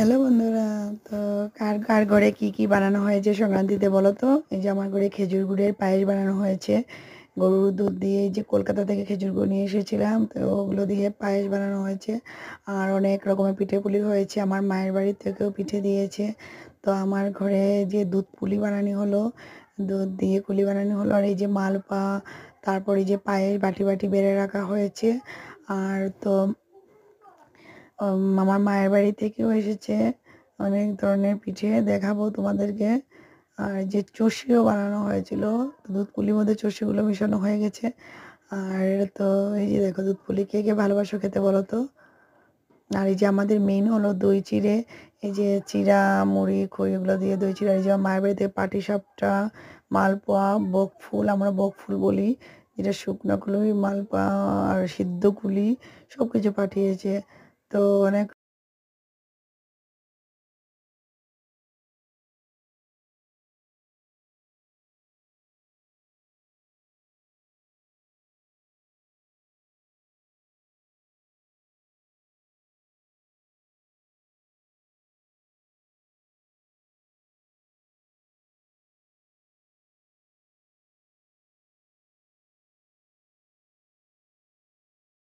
Hello বন্ধুরা, তো কার কার ঘরে কি কি বানানো হয়েছে সংক্রান্তিতে বলো তো? এই যে আমার ঘরে খেজুর গুড়ের পায়েস বানানো হয়েছে। গরুর দুধ দিয়ে, এই যে কলকাতা থেকে খেজুর গুড় নিয়ে এসেছিলাম, তো ওগুলো দিয়ে পায়েস বানানো হয়েছে। আর অনেক রকমের পিঠে পুলি হয়েছে, আমার মায়ের বাড়ি থেকেও পিঠে দিয়েছে। তো আমার ঘরে যে দুধ পুলি বানানো হলো, দুধ দিয়ে পুলি বানানো হলো। আর এই যে মালপা, তারপর এই যে পায়েস বাটি বাটি বেড়ে রাখা হয়েছে। আর তো আমার মায়ের বাড়ি থেকেও এসেছে অনেক ধরনের পিঠে, দেখাবো তোমাদেরকে। আর যে চষিও বানানো হয়েছিল, দুধ পুলির মধ্যে চষিগুলো মিশানো হয়ে গেছে। আর তো এই যে দেখো, দুধ পুলি কে কে ভালোবাসো খেতে বলো তো? আর এই যে আমাদের মেইন হলো দই চিড়ে। এই যে চিড়া, মুড়ি, খই এগুলো দিয়ে দই চিড়া। এই যে আমার মায়ের বাড়িতে পাটিসাপটা, মালপোয়া, বকফুল, আমরা বকফুল বলি, যেটা শুকনো কুলি, মালপোয়া আর সিদ্ধ কুলি সব কিছু পাঠিয়েছে। তো অনেক